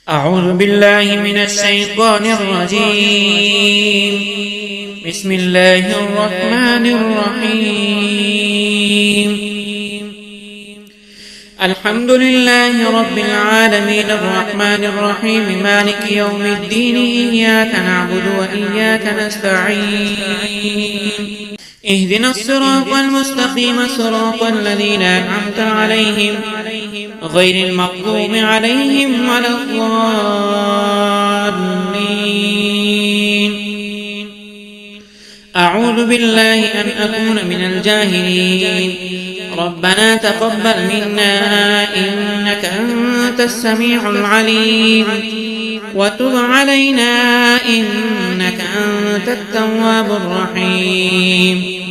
أعوذ بالله من الشيطان الرجيم. بسم الله الرحمن الرحيم. الحمد لله رب العالمين الرحمن الرحيم مالك يوم الدين إياك نعبد وإياك نستعين اهدنا الصراط المستقيم صراط الذين أنعمت عليهم غير المغضوب عليهم ولا الضالين. أعوذ بالله أن أكون من الجاهلين. ربنا تقبل منا إنك أنت السميع العليم وتب علينا إنك أنت التواب الرحيم.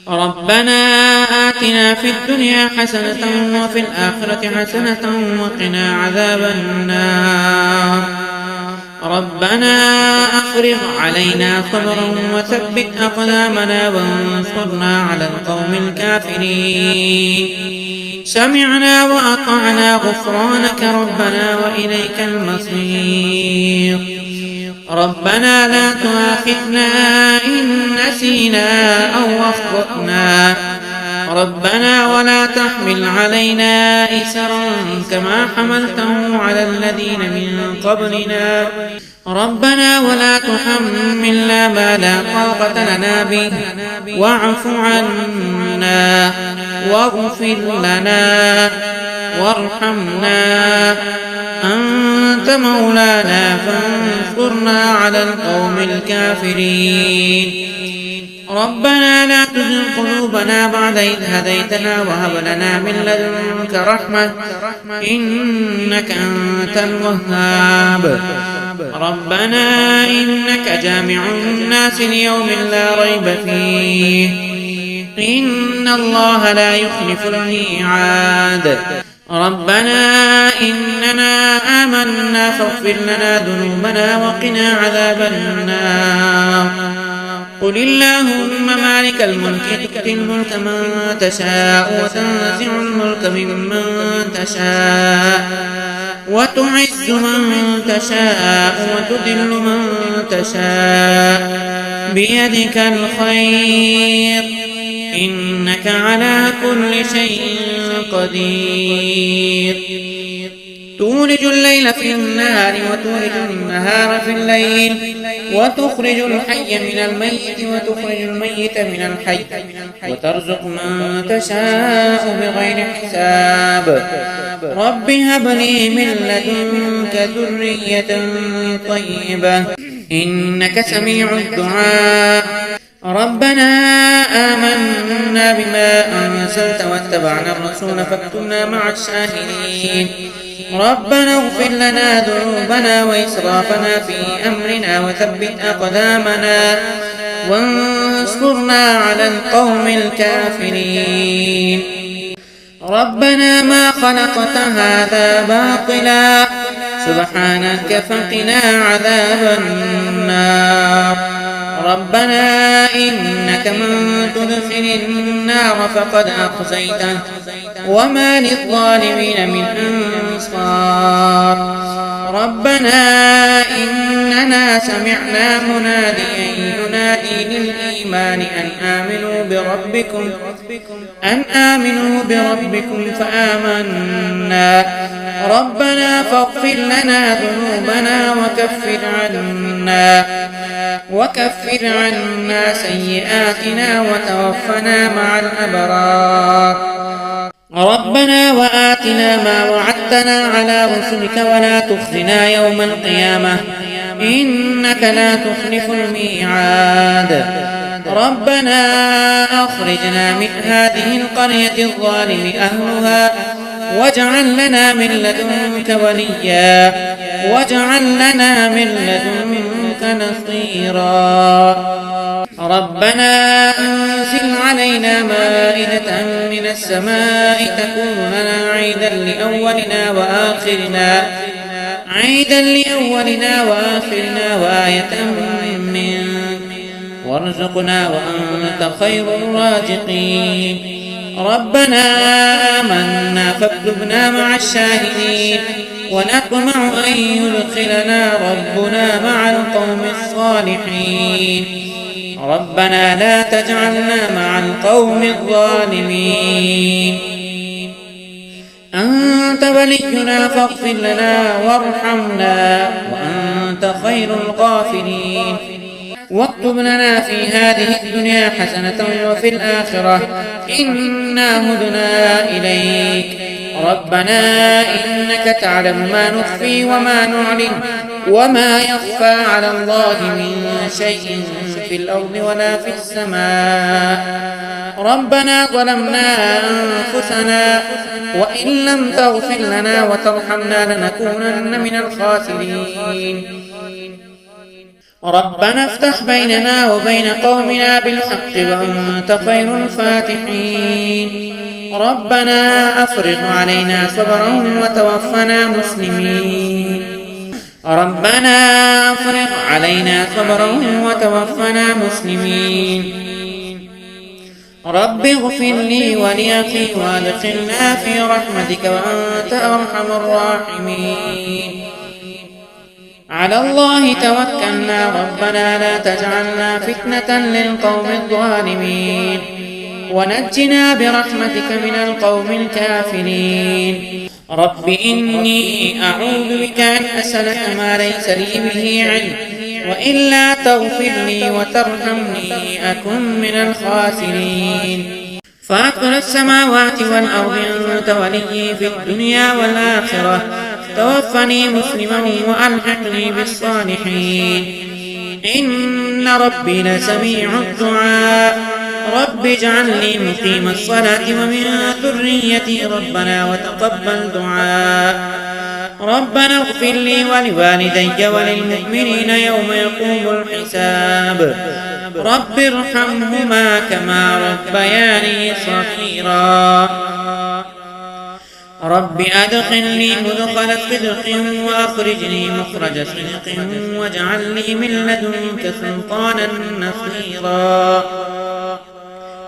ربنا آتنا في الدنيا حسنة وفي الآخرة حسنة وقنا عذاب النار. ربنا أفرغ علينا صبرا وثبت أقدامنا وانصرنا على القوم الكافرين. سمعنا وأطعنا غفرانك ربنا وإليك المصير. ربنا لا تؤاخذنا إن نسينا أو أخطأنا. ربنا ولا تحمل علينا إسرا كما حملته على الذين من قبلنا. ربنا ولا تحملنا ما لا طاقة لنا به واعف عنا واغفر لنا وارحمنا أنت مولانا فانصرنا على القوم الكافرين. ربنا لا تزغ قلوبنا بعد إذ هديتنا وهب لنا من لدنك رحمة إنك أنت الوهاب. ربنا إنك جامع الناس ليوم لا ريب فيه إن الله لا يخلف الميعاد. ربنا إننا آمنا فاغفر لنا ذنوبنا وقنا عذاب النار. قل اللهم مالك الملك تؤتي الملك من تشاء وتنزع الملك ممن تشاء وتعز من تشاء وتذل من تشاء بيدك الخير إنك على كل شيء قدير. تولج الليل في النهار وتولج النهار في الليل وتخرج الحي من الميت وتخرج الميت من الحي وترزق من تشاء بغير حساب. رب هب لي من لدنك ذرية طيبة إنك سميع الدعاء. ربنا آمنا بما أنزلت واتبعنا الرسول فاكتبنا مع الشاهدين. ربنا اغفر لنا ذنوبنا وإسرافنا في أمرنا وثبت أقدامنا وانصرنا على القوم الكافرين. ربنا ما خلقت هذا باطلا سبحانك فقنا عذاب النار. ربنا إنك من تدخل النار فقد أخزيته وما للظالمين من أنصار. ربنا إننا سمعنا مناديا ينادي للإيمان أن آمنوا بربكم فآمنا. ربنا فاغفر لنا ذنوبنا وكفر عنا سيئاتنا وتوفنا مع الأبرار. ربنا وآتنا ما وعدتنا على رسلك ولا تخزنا يوم القيامة إنك لا تخلف الميعاد. ربنا أخرجنا من هذه القرية الظالم أهلها واجعل لنا من لدنك وليا واجعل لنا من لدنك نصيرا. ربنا أنزل علينا مائدة من السماء تكون لنا عيدا لأولنا وآخرنا وآية منك وارزقنا وأنت خير الرازقين. ربنا آمنا فاكتبنا مع الشاهدين ونطمع أن يدخلنا ربنا مع القوم الصالحين. ربنا لا تجعلنا مع القوم الظالمين. أنت ولينا فاغفر لنا وارحمنا وأنت خير الغافرين. واكتب لنا في هذه الدنيا حسنة وفي الآخرة إنا هدنا إليك. ربنا إنك تعلم ما نخفي وما نعلن وما يخفى على الله من شيء في الأرض ولا في السماء. ربنا ظلمنا أنفسنا وإن لم تغفر لنا وترحمنا لنكونن من الخاسرين. ربنا افتح بيننا وبين قومنا بالحق وأنت خير الفاتحين. ربنا أفرغ علينا صبرا وتوفنا مسلمين. ربنا أفرغ علينا صبرا وتوفنا مسلمين. رب اغفر لي ولأخي وادخلنا في رحمتك وأنت أرحم الراحمين. على الله توكلنا ربنا لا تجعلنا فتنة للقوم الظالمين ونجنا برحمتك من القوم الكافرين. رب إني أعوذ بك أن أسألك ما ليس لي به علم وإلا تغفر لي وترحمني أكن من الخاسرين. فاطر السماوات والأرض أنت ولي في الدنيا والآخرة توفني مسلما وألحقني بالصالحين. إن ربي لسميع الدعاء. رب اجعلني مقيم الصلاة ومن ذريتي ربنا وتقبل دعاء. ربنا اغفر لي ولوالدي وللمؤمنين يوم يقوم الحساب. رب ارحمهما كما ربياني صغيرا. رب أدخلني مدخل صدق وأخرجني مخرج صدق واجعل لي من لدنك سلطانا نصيرا.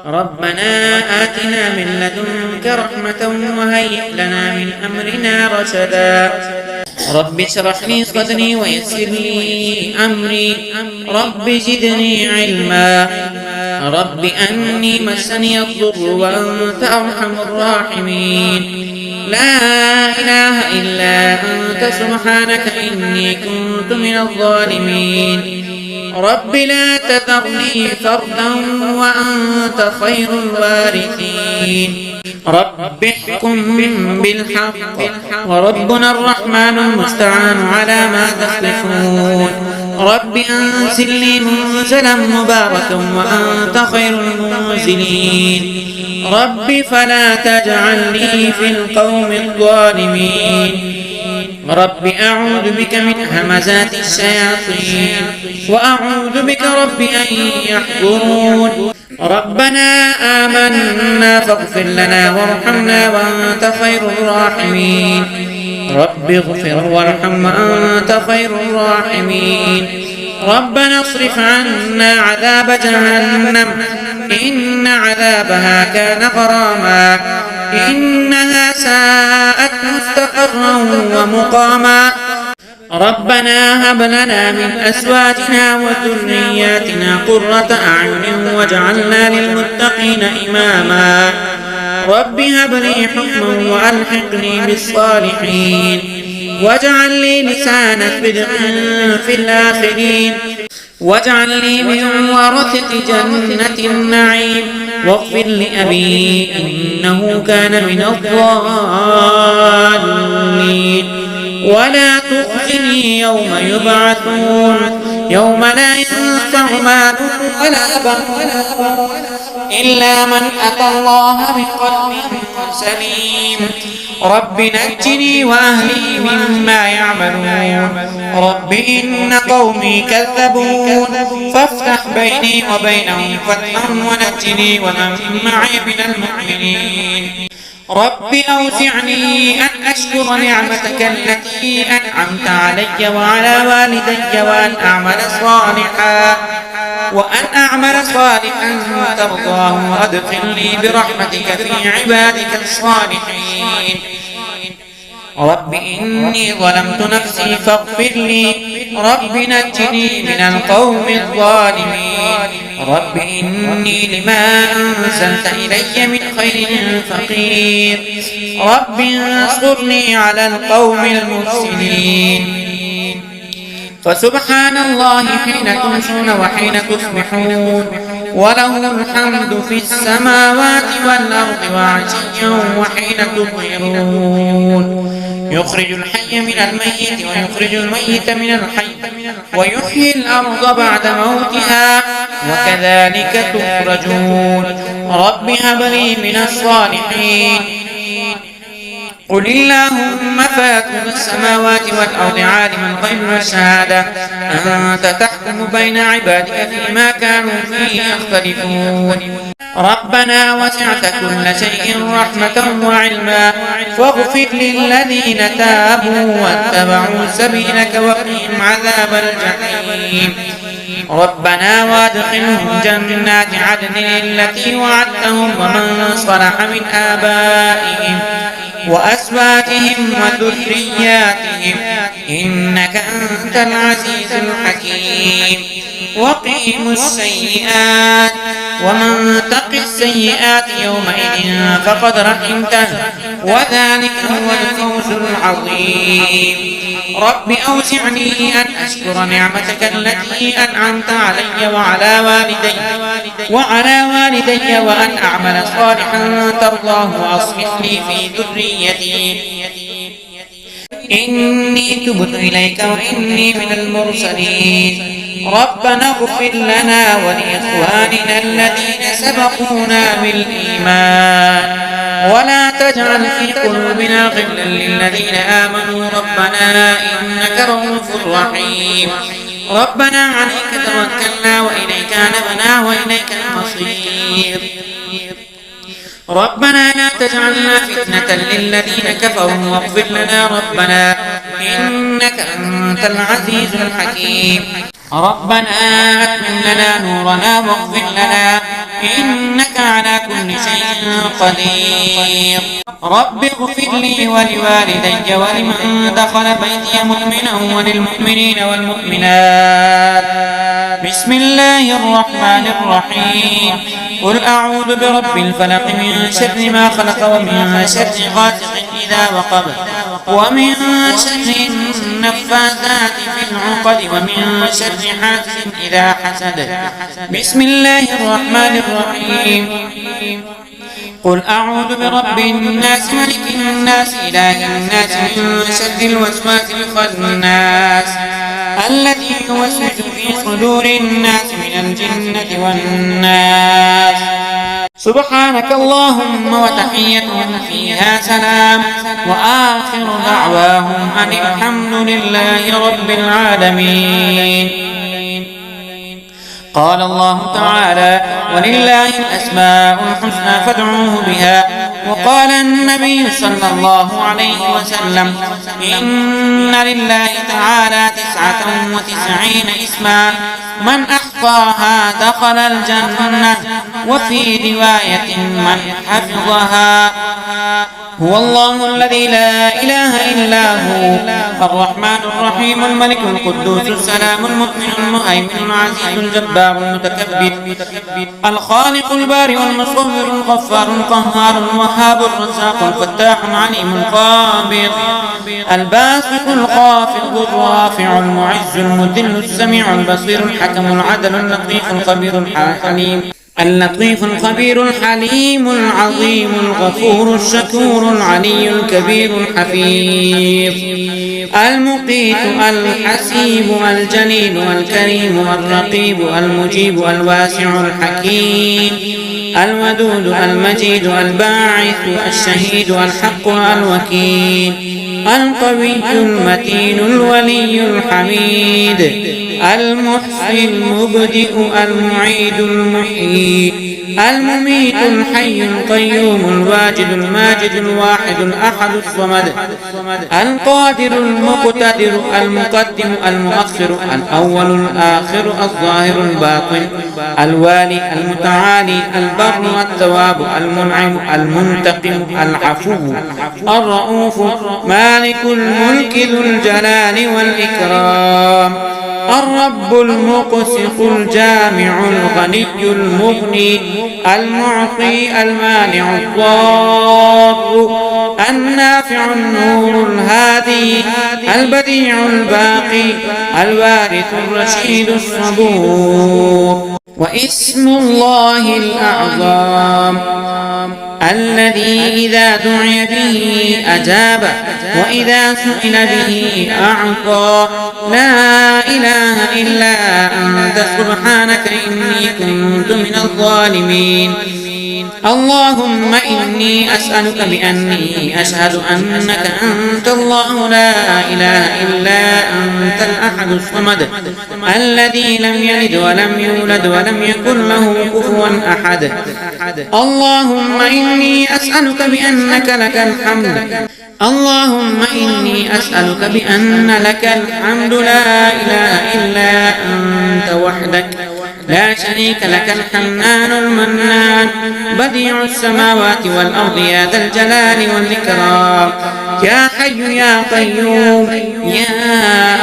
ربنا آتنا من لدنك رحمة وهيئ لنا من أمرنا رشدا. رب اشرح لي صدري ويسر لي أمري. رب زدني علما. رب أني مسني الضر وأنت أرحم الراحمين. لا إله إلا أنت سبحانك إني كنت من الظالمين. رب لا تذرني فردا وأنت خير الوارثين. رب احكم بالحق وربنا الرحمن المستعان على ما تصفون. رب أنزل لي منزلا مباركا وأنت خير المنزلين. رب فلا تجعلني في القوم الظالمين. رب أعوذ بك من همزات الشياطين وأعوذ بك رب أن يحضرون. ربنا آمنا فاغفر لنا وارحمنا وأنت خير الراحمين. رب اغفر وارحم وأنت خير الراحمين. ربنا اصرف عنا عذاب جهنم إن عذابها كان غراما إنها ساءت مستقرا ومقاما. ربنا هب لنا من أزواجنا وذرياتنا قرة أعين واجعلنا للمتقين إماما. رب هب لي حكما وألحقني بالصالحين واجعل لي لسان صدق في الآخرين واجعلني من ورثة جنة النعيم. واغفر لأبي إنه كان من الضالين. ولا تخزني يوم يبعثون يوم لا ينفع مال ولا بنون إلا من أتى الله بقلب سليم. رب نجني وأهلي مما يعملون. رب إن قومي كذبون فافتح بيني وبينهم فتحا ونجني ومن معي من المؤمنين. رب أوزعني أن أشكر نعمتك التي أنعمت علي وعلى والدي وأن أعمل صالحا ترضاه وأدخلني برحمتك في عبادك الصالحين. رب إني ظلمت نفسي فاغفر لي رب نجني من القوم الظالمين رب إني لما أنزلت إلي من خير فقير رب انصرني على القوم المفسدين فسبحان الله حين تمسون وحين تصبحون وله الحمد في السماوات والأرض وعشيا وحين تظهرون يخرج الحي من الميت ويخرج الميت من الحي ويحيي الأرض بعد موتها وكذلك تخرجون رب هب لي من الصالحين قل اللهم فاطر السماوات والأرض عالم الغيب والشهادة أنت تحكم بين عبادك فيما كانوا فيه يختلفون ربنا وسعت كل شيء رحمة وعلما فاغفر للذين تابوا واتبعوا سبيلك وقهم عذاب الجحيم ربنا وادخلهم جنات عدن التي وعدتهم ومن صلح من آبائهم وأزواجهم وذرياتهم إنك أنت العزيز الحكيم وقهم السيئات ومن تق السيئات يومئذ فقد رحمته وذلك هو الفوز العظيم رب أوزعني أن أشكر نعمتك التي أنعمت علي وعلى والدي وأن أعمل صالحا ترضاه وأصلح لي في ذريتي إني تبت إليك وإني من المرسلين ربنا اغفر لنا ولإخواننا الذين سبقونا بالإيمان ولا تجعل في قلوبنا غلا للذين آمنوا ربنا إنك رؤوف رحيم ربنا عليك توكلنا وإليك أنبنا وإليك المصير ربنا لا تجعلنا فتنة للذين كفروا واغفر لنا ربنا إنك أنت العزيز الحكيم ربنا أتمم لنا نورنا واغفر لنا إنك على كل شيء قدير رب اغفر لي ولوالدي ولمن دخل بيتي مؤمنا وللمؤمنين والمؤمنات بسم الله الرحمن الرحيم قل أعوذ برب الفلق من شر ما خلق ومن شر غاسق إذا وقب ومن شر النفاثات في العقد ومن شر حاسد إذا حسد بسم الله الرحمن الرحيم قل أعوذ برب الناس ملك الناس إله الناس من شر الوسواس الخناس الذي يوسوس في صدور الناس من الجنة والناس سبحانك اللهم وتحيتهم فيها سلام وآخر دعواهم أن الحمد لله رب العالمين قال الله تعالى ولله الأسماء الحسنى فادعوه بها وقال النبي صلى الله عليه وسلم إن لله تعالى 99 اسما من أحصاها دخل الجنة وفي رواية من حفظها هو الله الذي لا إله إلا هو الرحمن الرحيم الملك القدوس السلام المؤمن المهيمن العزيز الجبار المتكبر الخالق البارئ المصور الغفار القهار الوهاب الرزاق الفتاح العليم الخابر الباسط الخافض الرافع المعز المذل السميع البصير الحكم العدل اللطيف الخبير الحليم اللطيف الخبير الحليم العظيم الغفور الشكور العلي الكبير الحفيظ المقيت الحسيب الجليل الكريم الرقيب المجيب الواسع الحكيم الودود المجيد الباعث الشهيد الحق الوكيل القوي المتين الولي الحميد المحصي المبدئ المعيد المحيي المميت الحي القيوم الواجد الماجد الواحد الأحد الصمد القادر المقتدر المقدم المؤخر الأول الآخر الظاهر الباطن الوالي المتعالي البر التواب المنعم المنتقم العفو الرؤوف مالك الملك ذو الجلال والإكرام الرب المقسط الجامع الغني المغني المعطي المانع الضار النافع النور الهادي البديع الباقي الوارث الرشيد الصبور. واسم الله الأعظم الذي إذا دعي به أجاب وإذا سئل به أعطى لا إله إلا أنت سبحانك إني كنت من الظالمين. اللهم إني أسألك بأني أشهد أنك أنت الله لا إله إلا أنت الأحد الصمد الذي لم يلد ولم يولد ولم يكن له كفوا أحد. اللهم إني أسألك بأنك لك الحمد اللهم إني أسألك بأن لك الحمد لا إله إلا أنت وحدك لا شريك لك الحنان المنان بديع السماوات والأرض يا ذا الجلال والإكرام يا حي يا قيوم يا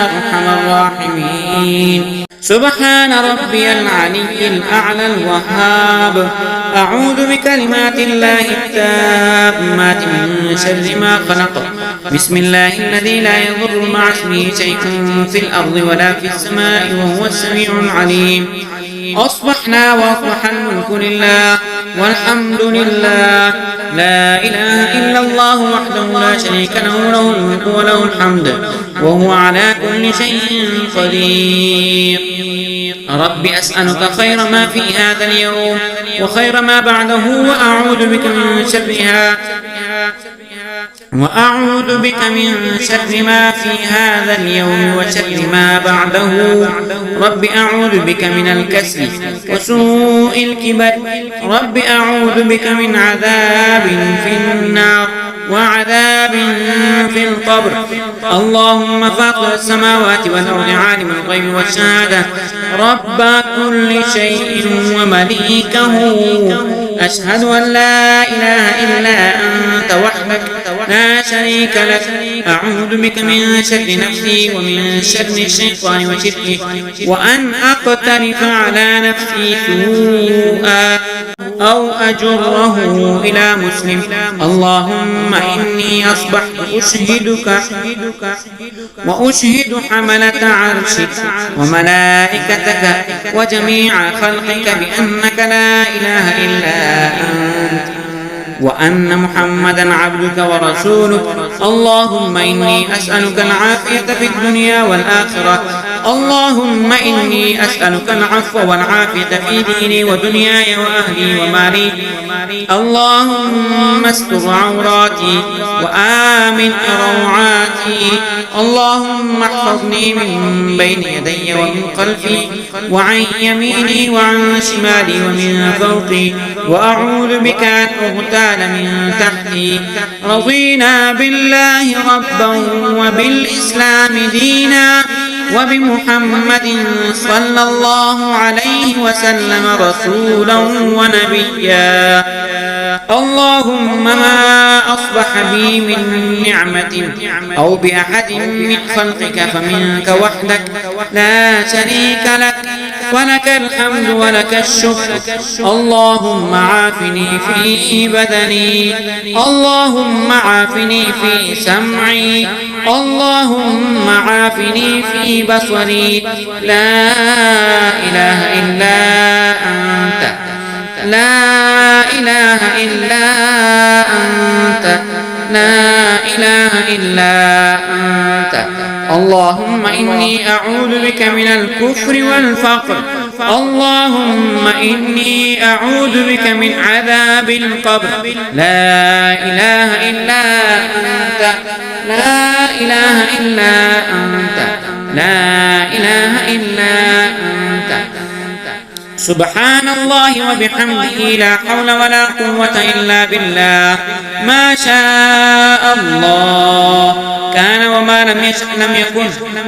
أرحم الراحمين. سبحان ربي العلي الأعلى الوهاب. أعوذ بكلمات الله التامات من شر ما خلق. بسم الله الذي لا يضر مع اسمه شيء في الأرض ولا في السماء وهو السميع العليم. أصبحنا وأصبح الملك لله والحمد لله لا إله إلا الله وحده لا شريك له له الملك وله الحمد وهو على كل شيء قدير. رب أسألك خير ما في هذا اليوم وخير ما بعده وأعوذ بك من شر ما في هذا اليوم وشر ما بعده. رب أعوذ بك من الكسل وسوء الكبر. رب أعوذ بك من عذاب في النار وعذاب في القبر. اللهم فاطر السماوات والأرض عالم الغيب والشهادة رب كل شيء ومليكه أشهد أن لا إله إلا أنت وحدك لا شريك لك. أعوذ بك من شر نفسي ومن شر الشيطان وشركه وأن أقترف على نفسي سوءا أو أجره إلى مسلم. اللهم إني أصبحت أشهدك وأشهد حملة عرشك وملائكتك وجميع خلقك بأنك لا إله إلا أنت وأن محمدا عبدك ورسولك. اللهم إني أسألك العافية في الدنيا والآخرة. اللهم إني أسألك العفو والعافية في ديني ودنياي وأهلي ومالي. اللهم استر عوراتي وآمن روعاتي. اللهم احفظني من بين يدي ومن خلفي وعن يميني وعن شمالي ومن فوقي وأعوذ بك أن أغتال من تحتي. رضينا بالله ربا وبالإسلام دينا وبمحمد صلى الله عليه وسلم رسولا ونبيا. اللهم ما أصبح بي من نعمة أو بأحد من خلقك فمنك وحدك لا شريك لك ولك الحمد ولك الشكر. اللهم عافني في بدني. اللهم عافني في سمعي. اللهم عافني في بصري. لا إله إلا أنت لا إله إلا أنت لا إله إلا أنت. اللهم إني أعوذ بك من الكفر والفقر. اللهم إني أعوذ بك من عذاب القبر. لا إله إلا أنت لا إله إلا أنت لا إله إلا سبحان الله وبحمده لا حول ولا قوة إلا بالله ما شاء الله كان وما لم يشأ لم يكن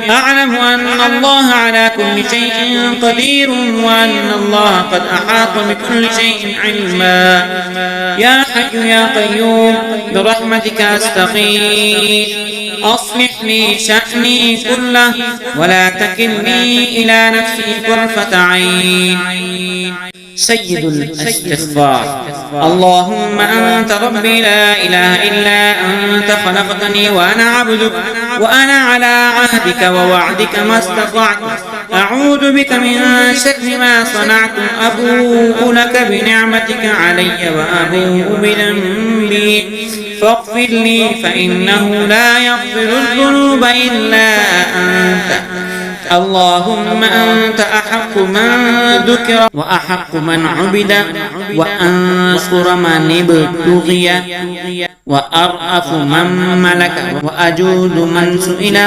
أعلم أن الله على كل شيء قدير وأن الله قد أحاط بكل شيء علما يا حي يا قيوم برحمتك أستغيث أصلح لي شأني كله ولا تكلني إلى نفسي طرفة عين. سيد الاستغفار. اللهم أنت ربي لا إله إلا أنت خلقتني وأنا عبدك وأنا على عهدك ووعدك ما استطعت أعوذ بك من شر ما صنعت أبوء لك بنعمتك علي وأبوء بذنبي فاغفر لي فإنه لا يغفر الذنوب إلا أنت. اللهم أنت أحق من ذكر وأحق من عبد وأنصر من ابتغي وأرأف من ملك وأجود من سئل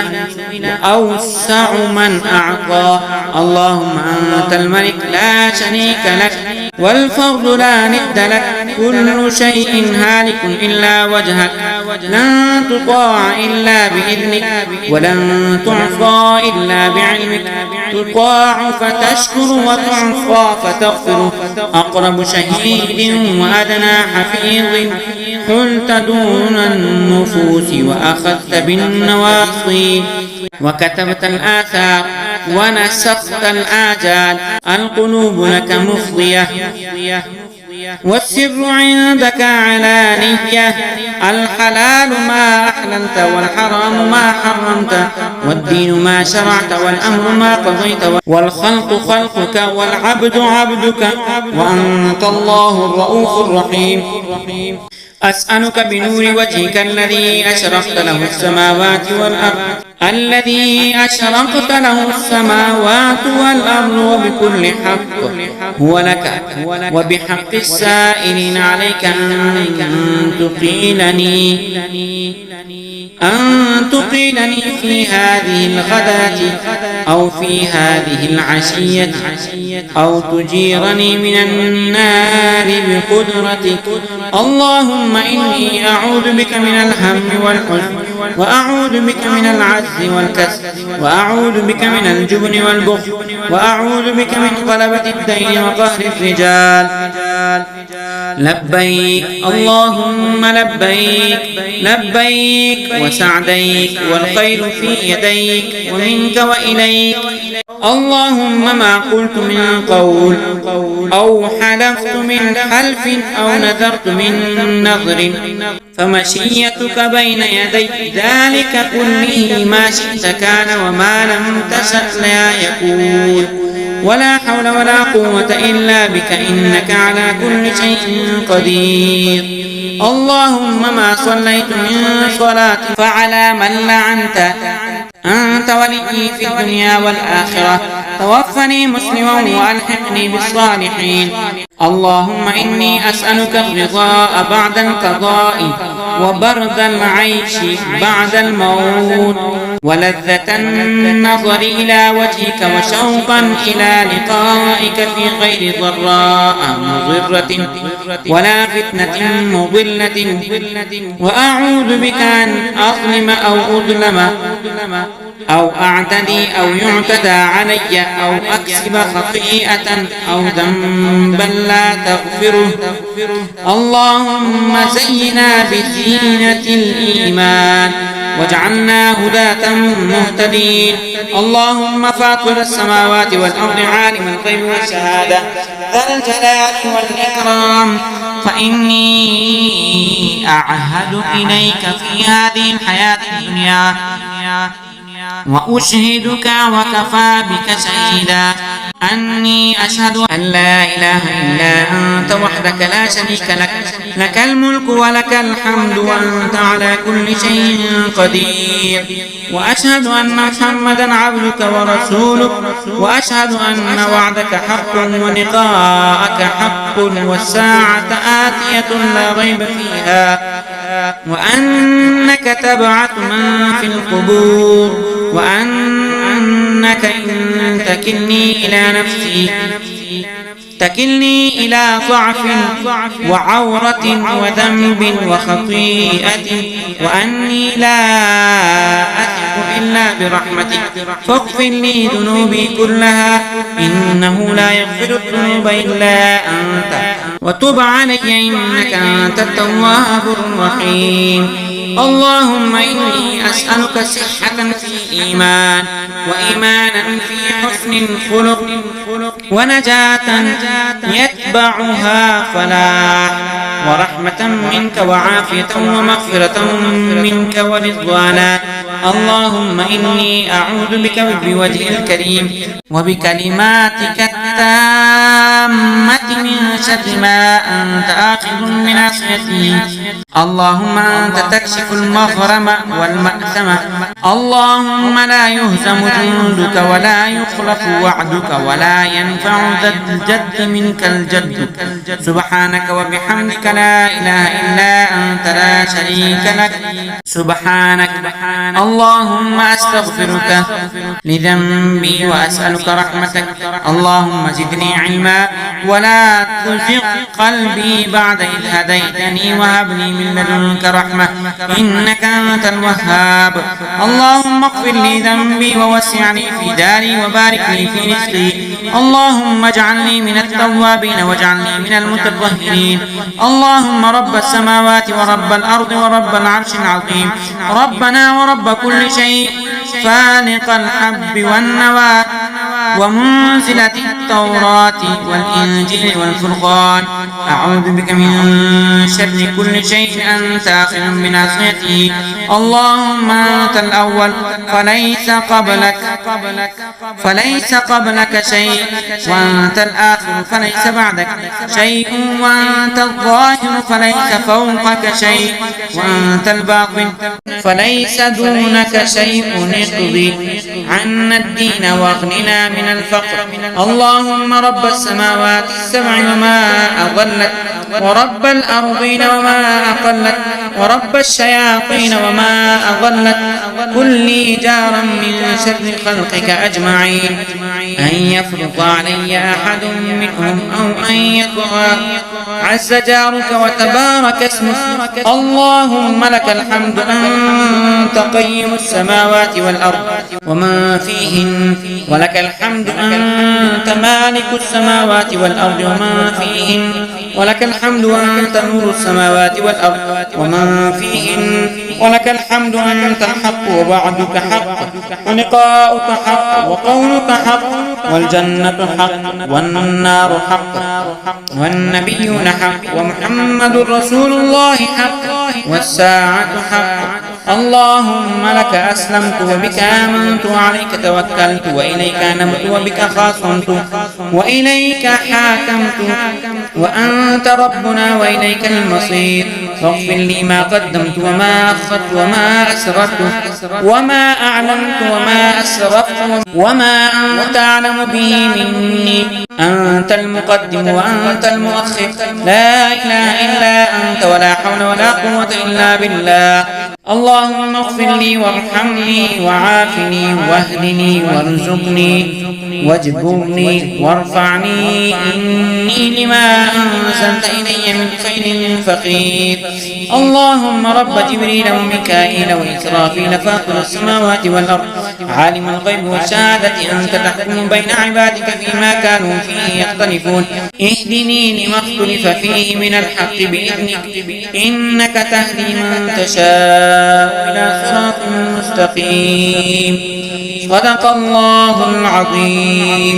وأوسع من أعطى. اللهم أنت الملك لا شريك لك والفرد لا ند لك كل شيء هالك إلا وجهك لن تطاع إلا بإذنك ولن تعصى إلا بعلمك تطاع فتشكر وتعصى فتغفر. أقرب شهيد وأدنى حفيظ حلت دون النفوس وأخذت بالنواصي وكتبت الآثار ونسخت الآجال. القلوب لك مفضية والسر عندك علانية. الحلال ما أحللت والحرام ما حرمت والدين ما شرعت والأمر ما قضيت والخلق خلقك والعبد عبدك وأنت الله الرؤوف الرحيم. أسألك بنور وجهك الذي أشرقت له السماوات والأرض وبكل حق هو لك وبحق السائلين عليك أن تقيلني في هذه الغداة أو في هذه العشية أو تجيرني من النار بقدرتك. اللهم إني أعوذ بك من الهم والحزن وأعوذ بك من العجز والكسل وأعوذ بك من الجبن والبخل وأعوذ بك من غلبة الدين وقهر الرجال. لبيك اللهم لبيك لبيك وسعديك والخير في يديك ومنك وإليك. اللهم ما قلت من قول أو حلفت من حلف أو نذرت من نذر فمشيتك بين يدي ذلك كله ما شئت كان وما لم تشأ لا يكون ولا حول ولا قوة إلا بك إنك على كل شيء قدير. اللهم ما صليت من صلاة فعلى من لعنت أنت ولي في الدنيا والآخرة توفني مسلما وألحقني بالصالحين. اللهم إني أسألك الرضا بعد القضاء وبرد العيش بعد الموت ولذة النظر إلى وجهك وشوقا إلى لقائك في غير ضراء مضرة ولا فتنة مضلة. وأعوذ بك أن أظلم أو أظلم أو أعتدي أو يعتدى علي أو أكسب خطيئة أو ذنبا لا تغفره. اللهم زينا بزينة الإيمان واجعلنا هداة مهتدين. اللهم فاطر السماوات والأرض عالم الغيب والشهادة ذا الجلال والإكرام فإني أعهد إليك في هذه الحياة الدنيا وأشهدك وكفى بك شهيدا أني أشهد أن لا إله إلا أنت وحدك لا شريك لك لك الملك ولك الحمد وأنت على كل شيء قدير. وأشهد أن محمدا عبدك ورسولك وأشهد أن وعدك حق ولقاءك حق والساعة آتية لا ريب فيها وأنك تبعث من في القبور وأنك إن تكلني إلى نفسي تكلني إلى ضعف وعورة وذنب وخطيئة وأني لا أثق إلا برحمتك فاغفر لي ذنوبي كلها إنه لا يغفر الذنوب إلا أنت وتب علي إنك أنت التواب الرحيم. اللهم إني أسألك صحة في الإيمان وإيمانا في حسن الخلق ونجاة يتبعها فلاح ورحمة منك وعافية ومغفرة منك ورضوانا. اللهم إني أعوذ بك بوجهك الكريم وبكلماتك التامة من شر ما أنت آخذ من عصيته. اللهم أنت تكشف المغرم والمأثم. اللهم لا يهزم جندك ولا يخلف وعدك ولا ينفع ذا الجد منك الجد. سبحانك وبحمدك لا إله إلا أنت لا شريك لك. سبحانك. اللهم أستغفرك لذنبي وأسألك رحمتك. اللهم زدني علما ولا تزغ قلبي بعد إذ هديتني وهب لي من لدنك رحمة إنك أنت الوهاب. اللهم اغفر لي ذنبي ووسع لي في داري وبارك لي في رزقي. اللهم اجعلني من التوابين واجعلني من المتطهرين. اللهم رب السماوات ورب الأرض ورب العرش العظيم ربنا ورب كل شيء فالق الحب والنوى ومنزلة التوراة والإنجيل والفرقان أعوذ بك من شر كل شيء أنت آخذ بناصيته. اللهم أنت الأول فليس قبلك شيء وأنت الآخر فليس بعدك شيء وأنت الظاهر فليس فوقك شيء وأنت الباطن فليس دونك شيء. اقضي عنا الدين واغننا من الفقر. اللهم رب السماوات السبع وما أضلت ورب الأرضين وما أقلت ورب الشياطين وما أضلت كل جارا من شر خلقك أجمعين. أن يفرض علي أحد منهم أو أن يطغى عز جارك وتبارك اسمك. اللهم لك الحمد أنت قيم السماوات والأرض وما فيهن ولك الحمد أنت مالك السماوات والأرض وما فيهن ولك الحمد أنت نور السماوات والأرض وما فيهن ولك الحمد أنت الحق ووعدك حق ولقاؤك حق وقولك حق والجنة حق والنار حق والنبيون حق ومحمد رسول الله حق والساعة حق. اللهم لك أسلمت وبك آمنت وعليك توكلت وإليك أنبت وبك خاصمت وإليك حاكمت وأنت ربنا وإليك المصير. فاغفر لي ما قدمت وما أخرت وما أسررت وما أعلنت وما أسرفت وما أنت أعلم به مني. أنت المقدم وأنت المؤخر لا إله إلا أنت ولا حول ولا قوة إلا بالله. اللهم اغفر لي وارحمني وعافني واهدني وارزقني واجبرني وارفعني إني لما أنزلت إلي من خير فقير. اللهم رب جبريل وميكائيل وإسرافيل فاطر السماوات والأرض عالم الغيب والشهادة أنت تحكم بين عبادك فيما كانوا فيه يختلفون. اهدني لما اختلف فيه من الحق بإذنك إنك تهدي من تشاء إلى صراط مستقيم. صدق الله العظيم.